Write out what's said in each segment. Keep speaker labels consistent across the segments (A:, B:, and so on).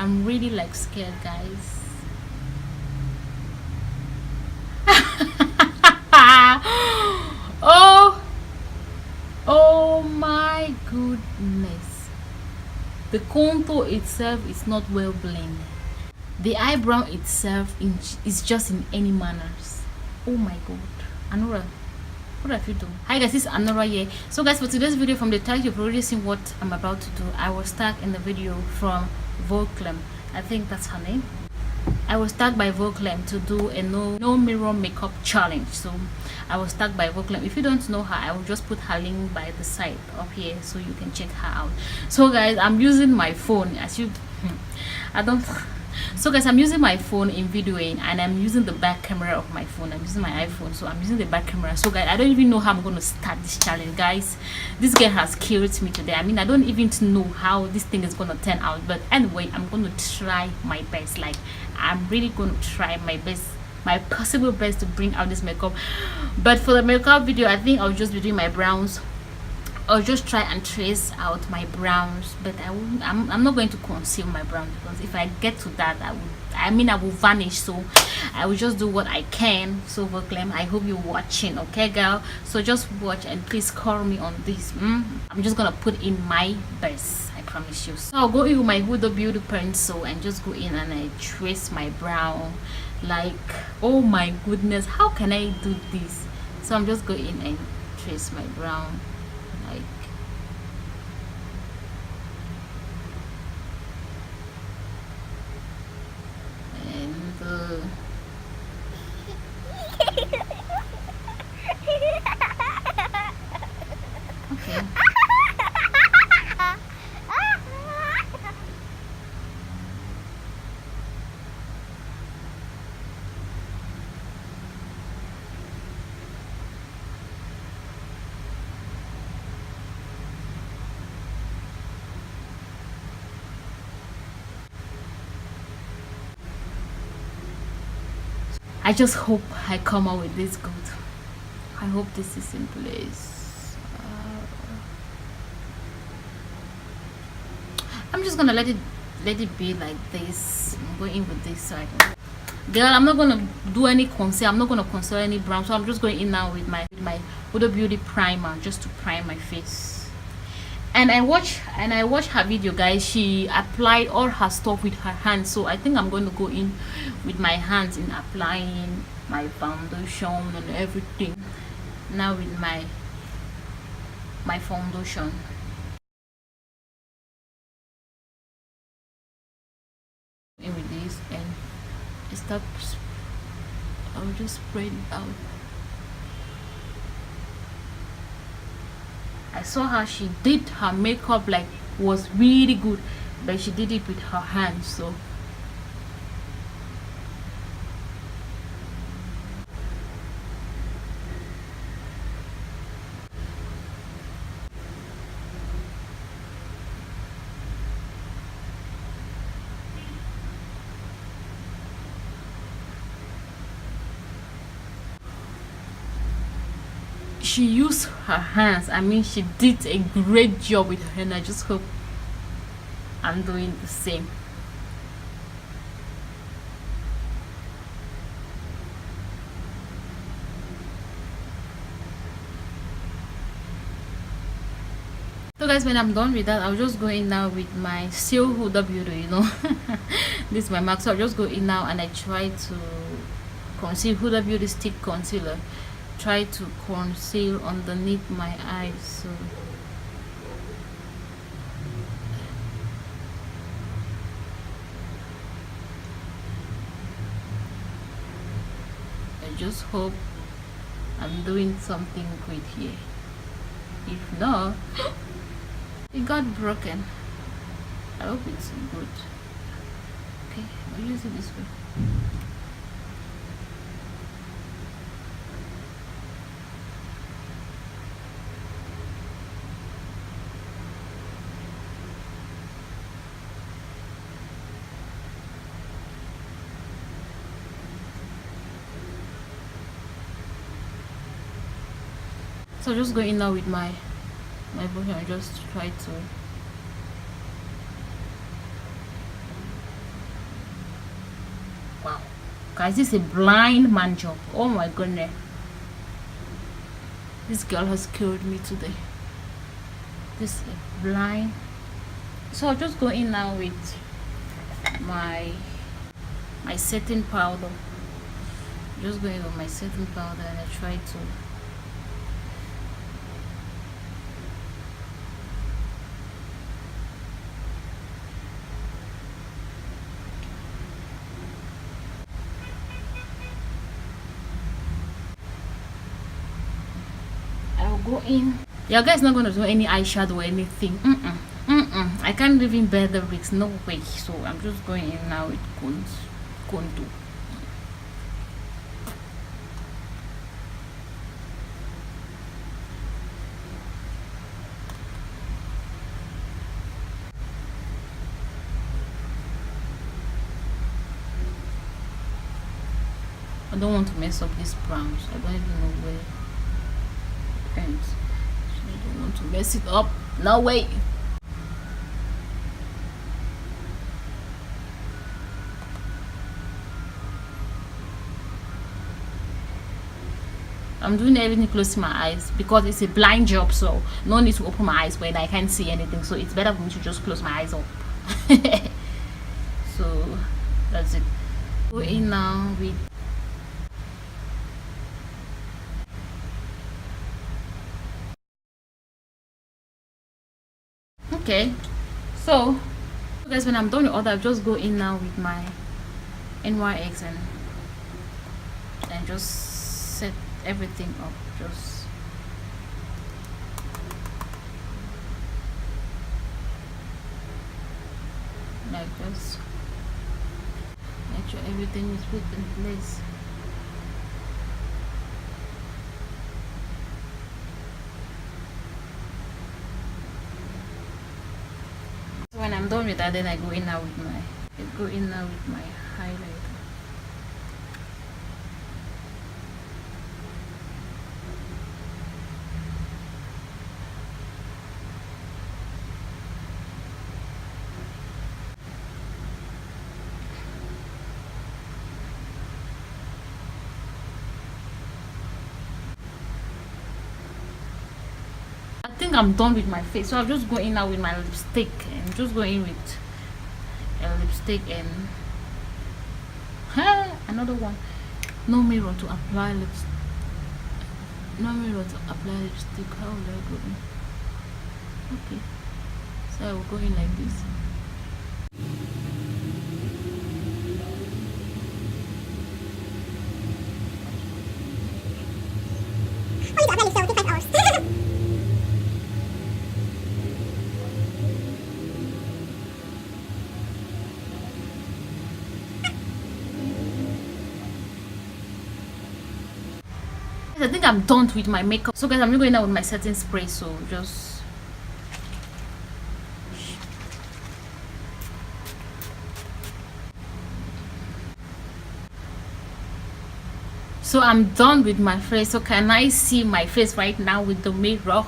A: I'm really like scared, guys. Oh my goodness, the contour itself is not well blended. The eyebrow itself is just in any manners. Oh my god, Anora, what have you done? Hi guys, it's Anora here. So guys, for today's video, from the title you've already seen what I'm about to do. I was tagged in the video from Volclem, I think that's her name. I was tagged by Volclem to do a no mirror makeup challenge. So I was tagged by Volclem. If you don't know her, I will just put her link by the side up here so you can check her out. So guys, I'm using my phone as you so guys, I'm using my phone in videoing, and I'm using the back camera of my phone. I'm using my iPhone, so I'm using the back camera. So guys, I don't even know how I'm going to start this challenge, guys. This girl has killed me today. I mean, I don't even know how this thing is going to turn out, but anyway, I'm going to try my best. Like, I'm really going to try my best, my possible best, to bring out this makeup. But for the makeup video, I think I'll just be doing my brows. I'll just try and trace out my browns, but I'm not going to conceal my browns, because if I get to that, I will vanish. So I will just do what I can. So Volclem, I hope you're watching, okay girl? So just watch and please call me on this. I'm just gonna put in my best, I promise you. So I'll go in with my Huda Beauty pencil and just go in and I trace my brow. Like, oh my goodness, how can I do this? So I'm just going in and trace my brow. Like, and okay. I just hope I come out with this good. I hope this is in place. I'm just gonna let it be like this. I'm going in with this side. Girl, I'm not gonna do any conceal. I'm not gonna conceal any brown. So I'm just going in now with my Huda Beauty primer, just to prime my face. And I watched her video, guys. She applied all her stuff with her hands, so I think I'm going to go in with my hands in applying my foundation and everything. Now with my foundation. In with this, and I'll just spread it out. I saw how she did her makeup, like, was really good, but she did it with her hands. So she used her hands. I mean, she did a great job with her hand. I just hope I'm doing the same. So guys, when I'm done with that, I'll just go in now with my still Huda Beauty, you know. This is my mark. So I'll just go in now and I try to conceal. Huda Beauty stick concealer, try to conceal underneath my eyes. So I just hope I'm doing something good here. If not, it got broken. I hope it's good. Okay, I'll use it this way. So just go in now with my brush and just try to Guys, this is a blind man job. Oh my goodness, this girl has killed me today. This is a blind. So I'll just go in now with my setting powder. Just going with my setting powder, and I try to go in. Your guys not gonna do any eyeshadow or anything. I can't even bear the risk, no way. So I'm just going in now with contour. I don't want to mess up these browns. I don't even know where it ends. So I don't want to mess it up. No way. I'm doing everything close to my eyes because it's a blind job, so no need to open my eyes when I can't see anything. So it's better for me to just close my eyes up. So that's it. Go in now with okay. So guys, when I'm done with all that, I'll just go in now with my NYX and just set everything up. Just like this. Make sure everything is put in place. So when I'm done with that, then I go in now with my highlighter. I think I'm done with my face, so I'll just go in now with my lipstick and just go in with a lipstick and another one. No mirror to apply lipstick. No mirror to apply lipstick. How will I go in? Okay, so I will go in like this. I think I'm done with my makeup. So guys, I'm going out with my setting spray. So just I'm done with my face. So can I see my face right now with the mirror?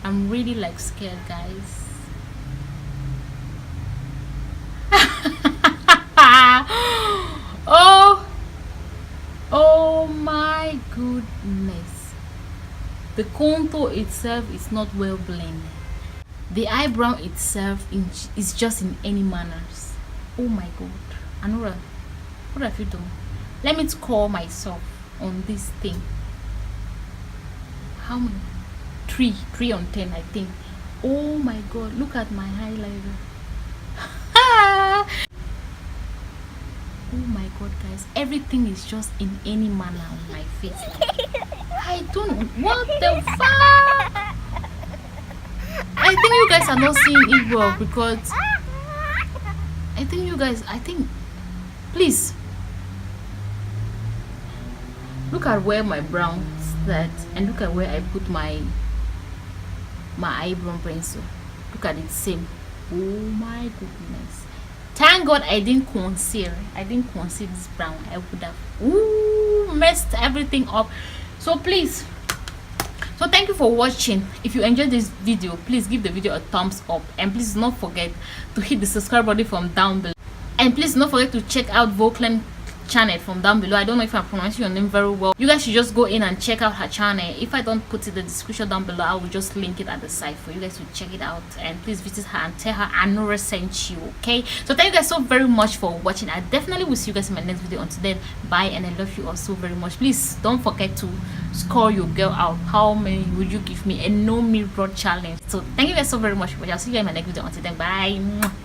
A: I'm really like scared, guys. Oh my goodness, the contour itself is not well blended. The eyebrow itself is just in any manners. Oh my god, Anura, what have you done? Let me score myself on this thing. How many? 3 on 10, I think. Oh my god, look at my highlighter. Oh my god, guys, everything is just in any manner on my face. I don't know what the fuck. I think you guys are not seeing it well because I think please look at where my brown starts and look at where I put my eyebrow pencil. Look at it, same. Oh my goodness. Thank God I didn't conceal this brown. I would have messed everything up. So please, so thank you for watching. If you enjoyed this video, please give the video a thumbs up and please don't forget to hit the subscribe button from down below. And please don't forget to check out Voclan channel from down below. I don't know if I'm pronouncing your name very well. You guys should just go in and check out her channel. If I don't put it in the description down below, I will just link it at the side for you guys to check it out. And please visit her and tell her Anora sent you. Okay, so thank you guys so very much for watching. I definitely will see you guys in my next video. Until then, bye, and I love you all so very much. Please don't forget to score your girl out. How many would you give me? A no mirror challenge. So thank you guys so very much for watching. I'll see you in my next video. Until then, bye.